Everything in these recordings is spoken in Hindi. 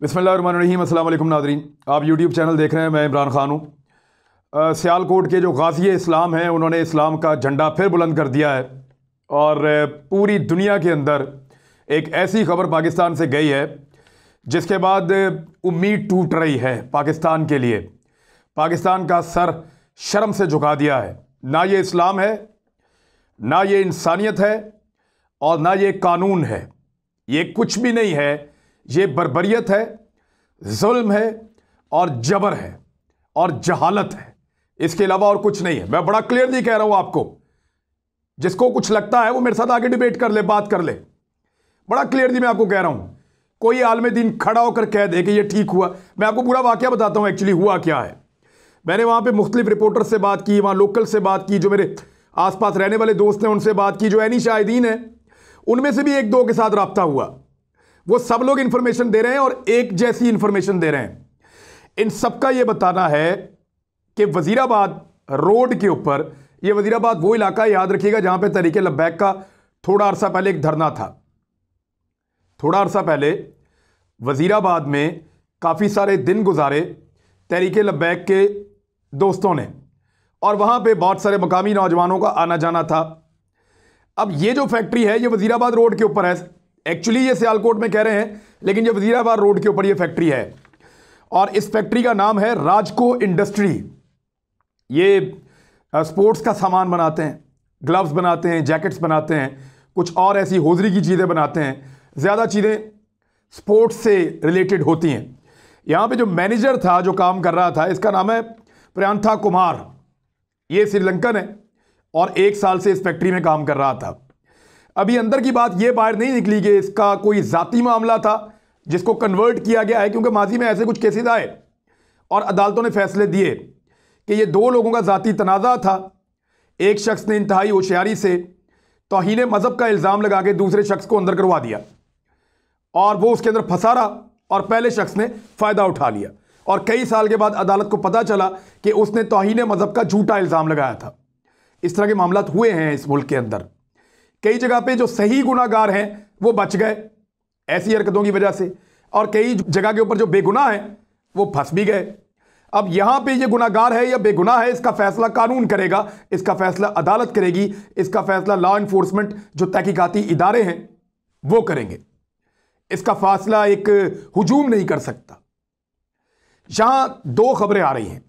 बिस्मिल्लाहिर्रहमानिर्रहीम। अस्सलाम वालेकुम नाज़रीन, आप यूट्यूब चैनल देख रहे हैं। मैं इमरान ख़ान हूँ। सियालकोट के जो गाज़ी इस्लाम हैं उन्होंने इस्लाम का झंडा फिर बुलंद कर दिया है और पूरी दुनिया के अंदर एक ऐसी खबर पाकिस्तान से गई है जिसके बाद उम्मीद टूट रही है पाकिस्तान के लिए। पाकिस्तान का सर शर्म से झुका दिया है। ना ये इस्लाम है, ना ये इंसानियत है और ना ये कानून है। ये कुछ भी नहीं है। ये बर्बरियत है, जुल्म है और जबर है और जहालत है। इसके अलावा और कुछ नहीं है। मैं बड़ा क्लियरली कह रहा हूं आपको। जिसको कुछ लगता है वो मेरे साथ आगे डिबेट कर ले, बात कर ले। बड़ा क्लियरली मैं आपको कह रहा हूं। कोई आलमे दिन खड़ा होकर कह दे कि ये ठीक हुआ। मैं आपको पूरा वाकया बताता हूं एक्चुअली हुआ क्या है। मैंने वहां पे मुख्तलिफ रिपोर्टर से बात की, वहां लोकल से बात की, जो मेरे आसपास रहने वाले दोस्त हैं उनसे बात की, जो ऐनी शाहिदीन है उनमें से भी एक दो के साथ रब्ता हुआ। वो सब लोग इंफॉर्मेशन दे रहे हैं और एक जैसी इंफॉर्मेशन दे रहे हैं। इन सबका ये बताना है कि वजीराबाद रोड के ऊपर, ये वजीराबाद वो इलाका याद रखिएगा जहां पे तहरीक लब्बैक का थोड़ा अरसा पहले एक धरना था। थोड़ा अरसा पहले वजीराबाद में काफ़ी सारे दिन गुजारे तहरीक लब्बैक के दोस्तों ने और वहां पे बहुत सारे मकामी नौजवानों का आना जाना था। अब ये जो फैक्ट्री है ये वजीराबाद रोड के ऊपर है। एक्चुअली ये सियालकोट में कह रहे हैं लेकिन ये वजीराबाद रोड के ऊपर ये फैक्ट्री है और इस फैक्ट्री का नाम है राजको इंडस्ट्री। ये स्पोर्ट्स का सामान बनाते हैं, ग्लव्स बनाते हैं, जैकेट्स बनाते हैं, कुछ और ऐसी होजरी की चीज़ें बनाते हैं। ज़्यादा चीज़ें स्पोर्ट्स से रिलेटेड होती हैं। यहाँ पे जो मैनेजर था जो काम कर रहा था, इसका नाम है प्रियांथा कुमार। ये श्रीलंकन है और 1 साल से इस फैक्ट्री में काम कर रहा था। अभी अंदर की बात यह बाहर नहीं निकली कि इसका कोई जाती मामला था जिसको कन्वर्ट किया गया है, क्योंकि माजी में ऐसे कुछ केसेस आए और अदालतों ने फैसले दिए कि ये 2 लोगों का जाती तनाज़ा था। एक शख्स ने इंतहाई होशियारी से तौहीन मज़हब का इल्ज़ाम लगा के दूसरे शख्स को अंदर करवा दिया और वो उसके अंदर फंसा रहा और पहले शख्स ने फ़ायदा उठा लिया और कई साल के बाद अदालत को पता चला कि उसने तौहीन मज़हब का झूठा इल्ज़ाम लगाया था। इस तरह के मामला हुए हैं इस मुल्क के अंदर। कई जगह पे जो सही गुनाहगार हैं वो बच गए ऐसी हरकतों की वजह से और कई जगह के ऊपर जो बेगुनाह हैं वो फंस भी गए। अब यहां पे ये गुनाहगार है या बेगुनाह है, इसका फैसला कानून करेगा, इसका फैसला अदालत करेगी, इसका फैसला लॉ इन्फोर्समेंट जो तहकीकाती इदारे हैं वो करेंगे। इसका फैसला एक हुजूम नहीं कर सकता। यहां 2 खबरें आ रही हैं।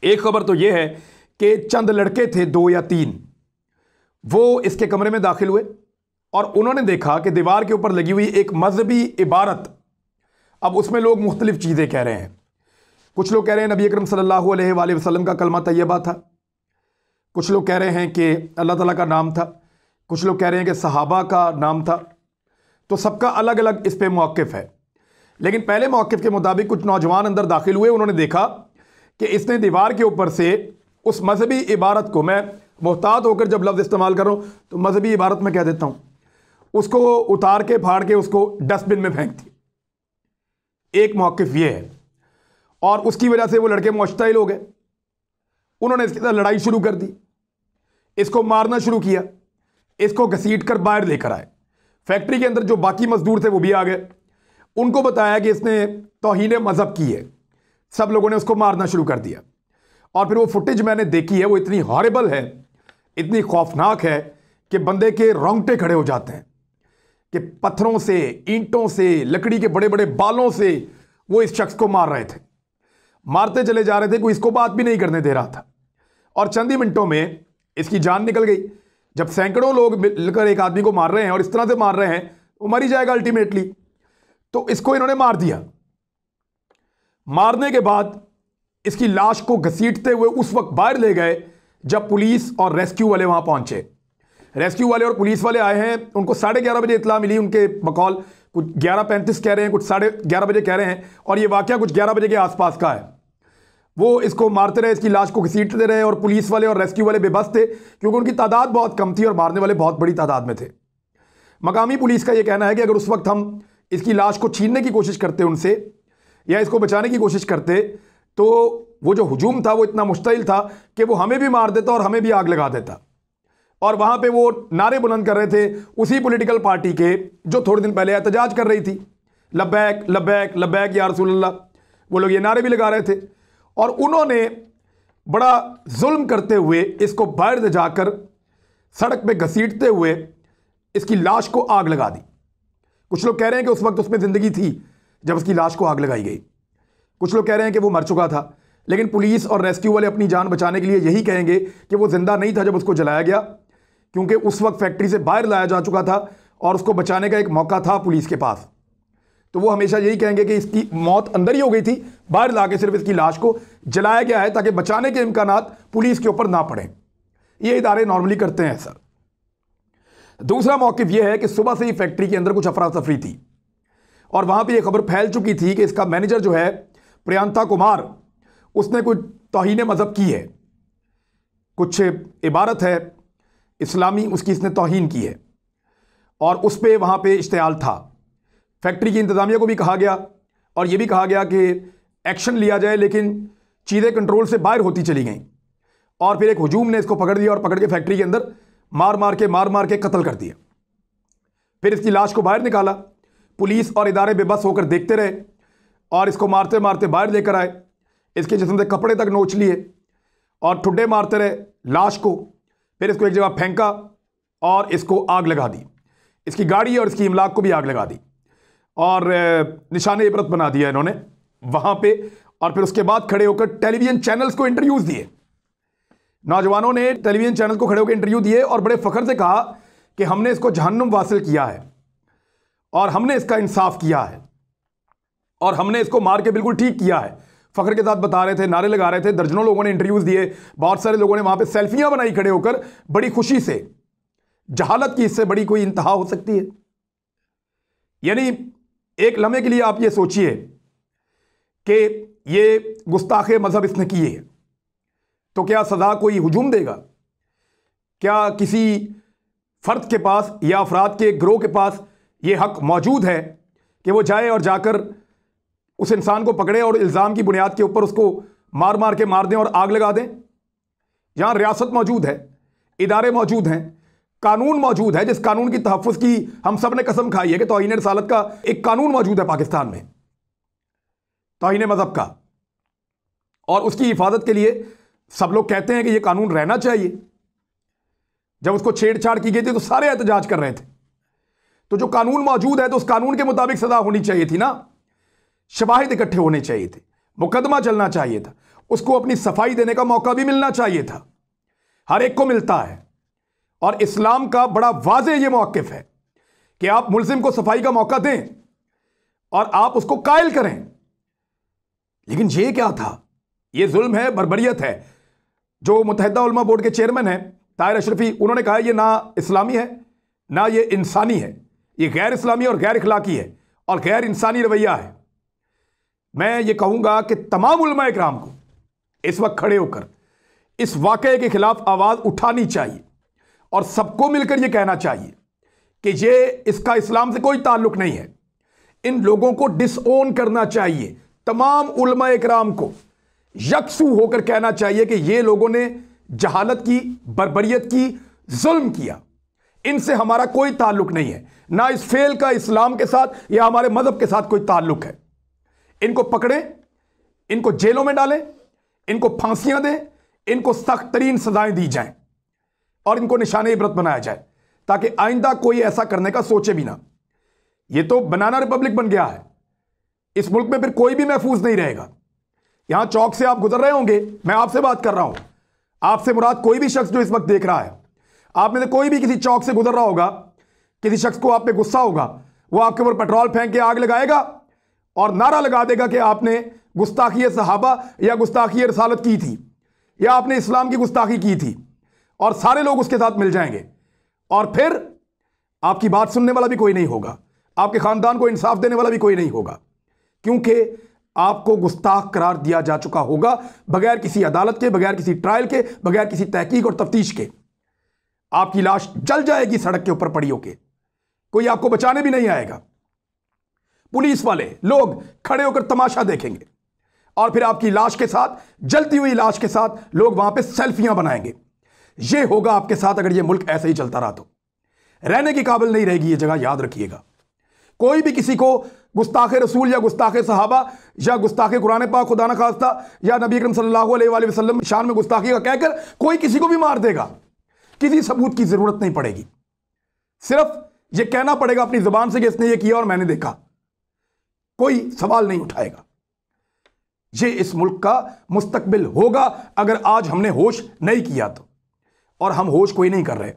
एक खबर तो यह है कि चंद लड़के थे 2 या 3, वो इसके कमरे में दाखिल हुए और उन्होंने देखा कि दीवार के ऊपर लगी हुई एक मजहबी इबारत। अब उसमें लोग मुख्तलिफ चीज़ें कह रहे हैं। कुछ लोग कह रहे हैं नबी अकरम सल्लल्लाहु अलैहि वसल्लम का कलमा तैयबा था, कुछ लोग कह रहे हैं कि अल्लाह ताला का नाम था, कुछ लोग कह रहे हैं कि सहाबा का नाम था। तो सबका अलग अलग इस पर मौक़िफ़ है। लेकिन पहले मौक़िफ़ के मुताबिक कुछ नौजवान अंदर दाखिल हुए, उन्होंने देखा कि इसने दीवार के ऊपर से उस मजहबी इबारत को, मैं मोहतात होकर जब लफ्ज़ इस्तेमाल कर रहा हूँ तो मजहबी इबारत में कह देता हूँ, उसको उतार के फाड़ के उसको डस्टबिन में फेंक दी। एक मौक़िफ़ ये है और उसकी वजह से वो लड़के मुश्तइल हो गए। उन्होंने इसके साथ लड़ाई शुरू कर दी, इसको मारना शुरू किया, इसको घसीट कर बाहर लेकर आए। फैक्ट्री के अंदर जो बाकी मजदूर थे वो भी आ गए, उनको बताया कि इसने तौहीन मज़हब की है। सब लोगों ने उसको मारना शुरू कर दिया और फिर वो फुटेज मैंने देखी है, वो इतनी हॉरिबल है, इतनी खौफनाक है कि बंदे के रोंगटे खड़े हो जाते हैं कि पत्थरों से, ईंटों से, लकड़ी के बड़े बड़े बालों से वो इस शख्स को मार रहे थे। मारते चले जा रहे थे, कोई इसको बात भी नहीं करने दे रहा था और चंद ही मिनटों में इसकी जान निकल गई। जब सैकड़ों लोग मिलकर एक आदमी को मार रहे हैं और इस तरह से मार रहे हैं, वो मर ही जाएगा अल्टीमेटली। तो इसको इन्होंने मार दिया। मारने के बाद इसकी लाश को घसीटते हुए उस वक्त बाहर ले गए जब पुलिस और रेस्क्यू वाले वहां पहुंचे। रेस्क्यू वाले और पुलिस वाले आए हैं, उनको 11:30 बजे इतला मिली उनके बकौल। कुछ 11:35 कह रहे हैं, कुछ 11:30 बजे कह रहे हैं और ये वाकया कुछ 11 बजे के आसपास का है। वो इसको मारते रहे, इसकी लाश को घसीटते रहे और पुलिस वाले और रेस्क्यू वाले बेबस थे क्योंकि उनकी तादाद बहुत कम थी और मारने वाले बहुत बड़ी तादाद में थे। मकामी पुलिस का यह कहना है कि अगर उस वक्त हम इसकी लाश को छीनने की कोशिश करते उनसे या इसको बचाने की कोशिश करते तो वो जो हुजूम था वो इतना मुश्तइल था कि वो हमें भी मार देता और हमें भी आग लगा देता। और वहां पे वो नारे बुलंद कर रहे थे उसी पॉलिटिकल पार्टी के जो थोड़े दिन पहले एहतजाज कर रही थी। लब्बैक लब्बैक लब्बैक या रसूलल्लाह, वो लोग ये नारे भी लगा रहे थे। और उन्होंने बड़ा जुल्म करते हुए इसको बाहर ले जाकर सड़क पे घसीटते हुए इसकी लाश को आग लगा दी। कुछ लोग कह रहे हैं कि उस वक्त उसमें ज़िंदगी थी जब उसकी लाश को आग लगाई गई, कुछ लोग कह रहे हैं कि वो मर चुका था, लेकिन पुलिस और रेस्क्यू वाले अपनी जान बचाने के लिए यही कहेंगे कि वो ज़िंदा नहीं था जब उसको जलाया गया, क्योंकि उस वक्त फैक्ट्री से बाहर लाया जा चुका था और उसको बचाने का एक मौका था पुलिस के पास। तो वो हमेशा यही कहेंगे कि इसकी मौत अंदर ही हो गई थी, बाहर ला के सिर्फ इसकी लाश को जलाया गया है ताकि बचाने के इम्कानात पुलिस के ऊपर ना पड़े। ये इदारे नॉर्मली करते हैं सर। दूसरा मौक़िफ़ यह है कि सुबह से ही फैक्ट्री के अंदर कुछ अफरा तफरी थी और वहाँ पे ये खबर फैल चुकी थी कि इसका मैनेजर जो है प्रियंता कुमार, उसने कुछ तौहीन मज़हब की है, कुछ इबारत है इस्लामी, उसकी इसने तौहीन की है और उस पर वहाँ पे इश्तिहाल था। फैक्ट्री की इंतज़ामिया को भी कहा गया और ये भी कहा गया कि एक्शन लिया जाए, लेकिन चीज़ें कंट्रोल से बाहर होती चली गईं और फिर एक हुजूम ने इसको पकड़ दिया और पकड़ के फैक्ट्री के अंदर मार मार के कत्ल कर दिया। फिर इसकी लाश को बाहर निकाला, पुलिस और इदारे बेबस होकर देखते रहे और इसको मारते मारते बाहर लेकर आए, इसके जिस्म से कपड़े तक नोच लिए और ठुड्डे मारते रहे लाश को। फिर इसको एक जगह फेंका और इसको आग लगा दी, इसकी गाड़ी और इसकी इमलाक को भी आग लगा दी और निशाने इबरत बना दिया इन्होंने वहाँ पे। और फिर उसके बाद खड़े होकर टेलीविज़न चैनल्स को इंटरव्यूज़ दिए, नौजवानों ने टेलीविज़न चैनल को खड़े होकर इंटरव्यू दिए और बड़े फ़ख्र से कहा कि हमने इसको जहन्नुम वासिल किया है और हमने इसका इंसाफ किया है और हमने इसको मार के बिल्कुल ठीक किया है। फ़ख्र के साथ बता रहे थे, नारे लगा रहे थे। दर्जनों लोगों ने इंटरव्यूज़ दिए, बहुत सारे लोगों ने वहाँ पे सेल्फियाँ बनाई खड़े होकर बड़ी खुशी से। जहालत की इससे बड़ी कोई इंतहा हो सकती है? यानी एक लम्हे के लिए आप ये सोचिए कि ये गुस्ताखे मज़हब इसने किए है, तो क्या सज़ा कोई हुजूम देगा? क्या किसी फ़र्द के पास या अफराद के गिरोह के पास ये हक मौजूद है कि वो जाए और जाकर उस इंसान को पकड़े और इल्ज़ाम की बुनियाद के ऊपर उसको मार के मार दें और आग लगा दें? यहाँ रियासत मौजूद है, इदारे मौजूद हैं, कानून मौजूद है, जिस कानून की तहफ़्फ़ुज़ की हम सब ने कसम खाई है कि तौहीन रिसालत का एक कानून मौजूद है पाकिस्तान में, तौहीन मज़हब का, और उसकी हिफाजत के लिए सब लोग कहते हैं कि यह कानून रहना चाहिए। जब उसको छेड़छाड़ की गई थी तो सारे एहतजाज कर रहे थे। तो जो कानून मौजूद है तो उस कानून के मुताबिक सजा होनी चाहिए थी ना, शवाहिद इकट्ठे होने चाहिए थे, मुकदमा चलना चाहिए था, उसको अपनी सफाई देने का मौका भी मिलना चाहिए था। हर एक को मिलता है और इस्लाम का बड़ा वाज़े ये मौक़िफ़ है कि आप मुल्ज़िम को सफाई का मौका दें और आप उसको कायल करें। लेकिन ये क्या था? ये जुल्म है, बर्बरियत है। जो मुत्तहिदा उलमा बोर्ड के चेयरमैन हैं ताहिर अशरफी, उन्होंने कहा ये ना इस्लामी है ना ये इंसानी है, ये गैर इस्लामी और गैर इखलाकी है और गैर इंसानी रवैया है। मैं ये कहूँगा कि तमाम उलमा इकराम को इस वक्त खड़े होकर इस वाक़े के ख़िलाफ़ आवाज़ उठानी चाहिए और सबको मिलकर यह कहना चाहिए कि ये इसका इस्लाम से कोई ताल्लुक़ नहीं है। इन लोगों को डिसओन करना चाहिए। तमाम उलमा इकराम को यकसू होकर कहना चाहिए कि ये लोगों ने जहालत की, बर्बरियत की, जुल्म किया, इनसे हमारा कोई ताल्लुक़ नहीं है, ना इस फेल का इस्लाम के साथ या हमारे मज़हब के साथ कोई ताल्लुक़ है। इनको पकड़ें, इनको जेलों में डालें, इनको फांसियां दें, इनको सख्त तरीन सजाएं दी जाएं और इनको निशाने इबरत बनाया जाए ताकि आइंदा कोई ऐसा करने का सोचे भी ना। ये तो बनाना रिपब्लिक बन गया है। इस मुल्क में फिर कोई भी महफूज नहीं रहेगा। यहां चौक से आप गुजर रहे होंगे, मैं आपसे बात कर रहा हूं, आपसे मुराद कोई भी शख्स जो इस वक्त देख रहा है, आप में से कोई भी किसी चौक से गुजर रहा होगा, किसी शख्स को आप पे गुस्सा होगा, वो आपके ऊपर पेट्रोल फेंक के आग लगाएगा और नारा लगा देगा कि आपने गुस्ताखी सहाबा या गुस्ताखी रिसालत की थी या आपने इस्लाम की गुस्ताखी की थी, और सारे लोग उसके साथ मिल जाएंगे और फिर आपकी बात सुनने वाला भी कोई नहीं होगा, आपके ख़ानदान को इंसाफ देने वाला भी कोई नहीं होगा, क्योंकि आपको गुस्ताख करार दिया जा चुका होगा बगैर किसी अदालत के, बगैर किसी ट्रायल के, बगैर किसी तहकीक और तफ्तीश के। आपकी लाश जल जाएगी सड़क के ऊपर पड़ी होके, कोई आपको बचाने भी नहीं आएगा। पुलिस वाले लोग खड़े होकर तमाशा देखेंगे और फिर आपकी लाश के साथ, जलती हुई लाश के साथ लोग वहां पे सेल्फियां बनाएंगे। यह होगा आपके साथ अगर यह मुल्क ऐसे ही चलता रहा तो। रहने की काबिल नहीं रहेगी ये जगह, याद रखिएगा। कोई भी किसी को गुस्ताखे रसूल या गुस्ताखे सहाबा या गुस्ताखे कुरान पाक खुदा न खास्ता या नबी अकरम सल्लल्लाहु अलैहि वसल्लम शान में गुस्ताखी का कहकर कोई किसी को भी मार देगा, किसी सबूत की जरूरत नहीं पड़ेगी। सिर्फ यह कहना पड़ेगा अपनी जुबान से कि इसने यह किया और मैंने देखा, कोई सवाल नहीं उठाएगा। यह इस मुल्क का मुस्तकबिल होगा अगर आज हमने होश नहीं किया तो, और हम होश कोई नहीं कर रहे।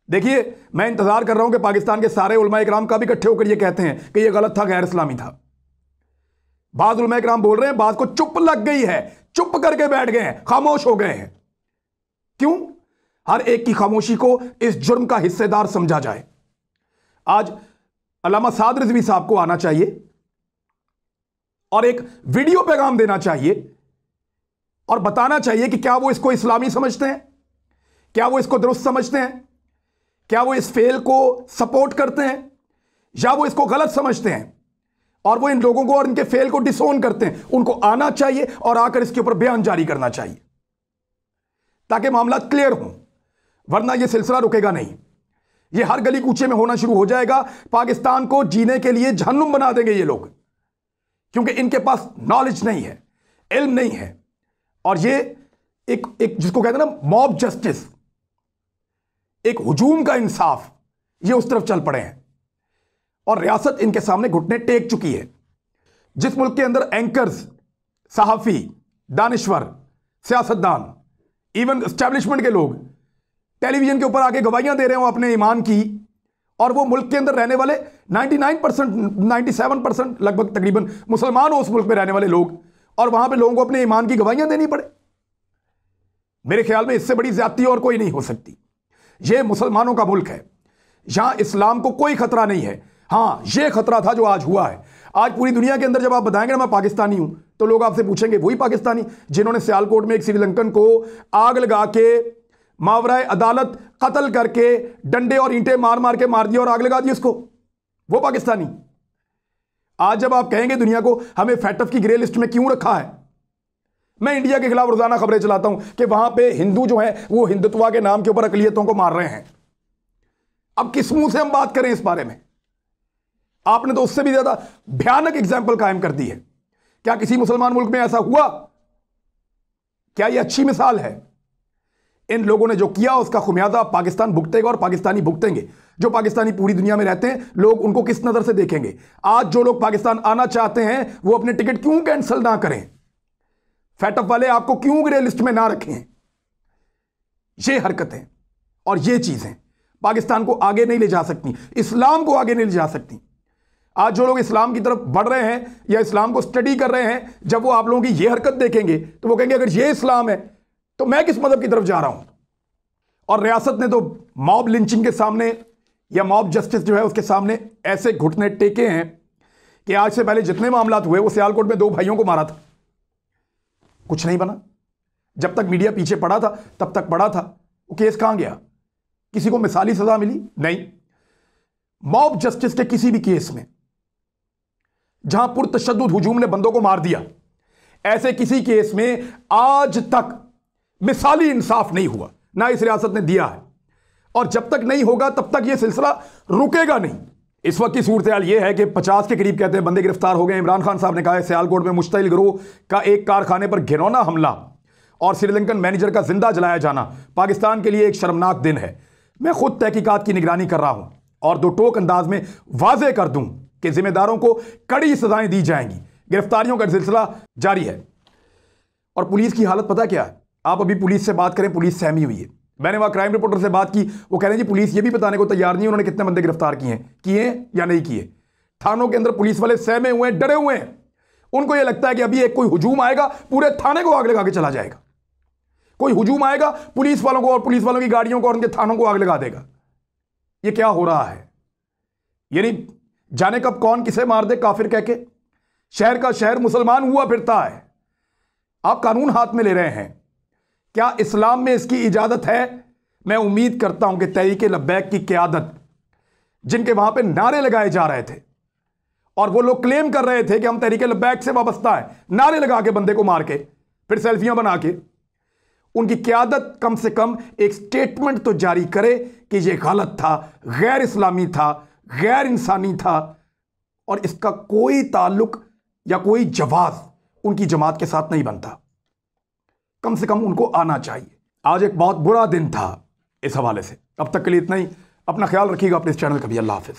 देखिए, मैं इंतजार कर रहा हूं कि पाकिस्तान के सारे उलमा इकराम का भी इकट्ठे होकर यह कहते हैं कि यह गलत था, गैर इस्लामी था। बाज उलमा इकराम बोल रहे हैं, बाज को चुप लग गई है, चुप करके बैठ गए हैं, खामोश हो गए हैं। क्यों? हर एक की खामोशी को इस जुर्म का हिस्सेदार समझा जाए। आज अल्लामा साद रिजवी साहब को आना चाहिए और एक वीडियो पैगाम देना चाहिए और बताना चाहिए कि क्या वो इसको इस्लामी समझते हैं, क्या वो इसको दुरुस्त समझते हैं, क्या वो इस फेल को सपोर्ट करते हैं या वो इसको गलत समझते हैं और वो इन लोगों को और इनके फेल को डिसोन करते हैं। उनको आना चाहिए और आकर इसके ऊपर बयान जारी करना चाहिए ताकि मामला क्लियर हो, वरना यह सिलसिला रुकेगा नहीं। यह हर गली कूचे में होना शुरू हो जाएगा। पाकिस्तान को जीने के लिए जहन्नुम बना देंगे ये लोग, क्योंकि इनके पास नॉलेज नहीं है, इल्म नहीं है। और ये एक जिसको कहते हैं ना मॉब जस्टिस, एक हुजूम का इंसाफ, ये उस तरफ चल पड़े हैं और रियासत इनके सामने घुटने टेक चुकी है। जिस मुल्क के अंदर एंकर्स, सहाफी, दानिश्वर, सियासतदान, इवन एस्टेब्लिशमेंट के लोग टेलीविजन के ऊपर आके गवाहियां दे रहे हो अपने ईमान की, और वो मुल्क के अंदर रहने वाले 99%, 97% लगभग तकरीबन मुसलमान हो उस मुल्क में रहने वाले लोग, और वहां पे लोगों को अपने ईमान की गवाहियां देनी पड़े। मेरे ख्याल में इससे बड़ी ज्यादती और कोई नहीं हो सकती। यह मुसलमानों का मुल्क है, यहां इस्लाम को कोई खतरा नहीं है। हां, यह खतरा था जो आज हुआ है। आज पूरी दुनिया के अंदर जब आप बताएंगे ना मैं पाकिस्तानी हूं, तो लोग आपसे पूछेंगे वही पाकिस्तानी जिन्होंने सियालकोट में एक श्रीलंकन को आग लगा के मावराए अदालत कत्ल करके डंडे और ईंटें मार मार के मार दिया और आग लगा दी उसको, वो पाकिस्तानी। आज जब आप कहेंगे दुनिया को हमें फैटफ की ग्रे लिस्ट में क्यों रखा है, मैं इंडिया के खिलाफ रोजाना खबरें चलाता हूं कि वहां पे हिंदू जो है वो हिंदुत्व के नाम के ऊपर अकलियतों को मार रहे हैं। अब किस मुंह से हम बात करें इस बारे में? आपने तो उससे भी ज्यादा भयानक एग्जाम्पल कायम कर दी है। क्या किसी मुसलमान मुल्क में ऐसा हुआ? क्या यह अच्छी मिसाल है? इन लोगों ने जो किया उसका खुमियाजा पाकिस्तान भुगतेगा और पाकिस्तानी भुगतेंगे। जो पाकिस्तानी पूरी दुनिया में रहते हैं, लोग उनको किस नजर से देखेंगे? आज जो लोग पाकिस्तान आना चाहते हैं वो अपने टिकट क्यों कैंसिल ना करें? फैटअप वाले आपको क्यों ग्रे लिस्ट में ना रखें? ये हरकतें और ये चीजें पाकिस्तान को आगे नहीं ले जा सकती, इस्लाम को आगे नहीं ले जा सकती। आज जो लोग इस्लाम की तरफ बढ़ रहे हैं या इस्लाम को स्टडी कर रहे हैं, जब वो आप लोगों की ये हरकत देखेंगे तो वो कहेंगे अगर ये इस्लाम है तो मैं किस मजहब की तरफ जा रहा हूं। और रियासत ने तो मॉब लिंचिंग के सामने या मॉब जस्टिस जो है उसके सामने ऐसे घुटने टेके हैं कि आज से पहले जितने मामला हुए वो सियालकोट में 2 भाइयों को मारा था, कुछ नहीं बना। जब तक मीडिया पीछे पड़ा था तब तक पड़ा था। वो केस कहां गया? किसी को मिसाली सजा मिली? नहीं। मॉब जस्टिस के किसी भी केस में जहां पुरतशद्दुद हुजूम ने बंदों को मार दिया, ऐसे किसी केस में आज तक मिसाली इंसाफ नहीं हुआ, ना इस रियासत ने दिया है। और जब तक नहीं होगा तब तक यह सिलसिला रुकेगा नहीं। इस वक्त की सूरत हाल यह है कि 50 के करीब कहते हैं बंदे गिरफ्तार हो गए। इमरान खान साहब ने कहा है सियालकोट में मुश्तइल गिरोह का एक कारखाने पर घिनौना हमला और श्रीलंकन मैनेजर का जिंदा जलाया जाना पाकिस्तान के लिए एक शर्मनाक दिन है। मैं खुद तहकीकात की निगरानी कर रहा हूं और दो टोक अंदाज में वाजे कर दूं कि जिम्मेदारों को कड़ी सजाएं दी जाएंगी। गिरफ्तारियों का सिलसिला जारी है। और पुलिस की हालत पता क्या है? आप अभी पुलिस से बात करें, पुलिस सहमी हुई है। मैंने वहां क्राइम रिपोर्टर से बात की, वो कह रहे हैं जी पुलिस ये भी बताने को तैयार नहीं है उन्होंने कितने बंदे गिरफ्तार किए या नहीं किए। थानों के अंदर पुलिस वाले सहमे हुए हैं, डरे हुए हैं। उनको यह लगता है कि अभी एक कोई हुजूम आएगा पूरे थाने को आग लगा के चला जाएगा। कोई हुजूम आएगा पुलिस वालों को और पुलिस वालों की गाड़ियों को और उनके थानों को आग लगा देगा। यह क्या हो रहा है? यानी जाने कब कौन किसे मार दे काफिर कह के। शहर का शहर मुसलमान हुआ फिरता है, आप कानून हाथ में ले रहे हैं। क्या इस्लाम में इसकी इजाजत है? मैं उम्मीद करता हूं कि तहरीक लब्बैक की क़यादत, जिनके वहां पे नारे लगाए जा रहे थे और वो लोग क्लेम कर रहे थे कि हम तहरीक लब्बैक से वाबस्ता है, नारे लगा के बंदे को मार के फिर सेल्फियां बना के, उनकी क़यादत कम से कम एक स्टेटमेंट तो जारी करे कि यह गलत था, गैर इस्लामी था, गैर इंसानी था और इसका कोई ताल्लुक या कोई जवाब उनकी जमात के साथ नहीं बनता। कम से कम उनको आना चाहिए। आज एक बहुत बुरा दिन था इस हवाले से। अब तक के लिए इतना ही। अपना ख्याल रखिएगा अपने इस चैनल का भी। अल्लाह हाफिज़।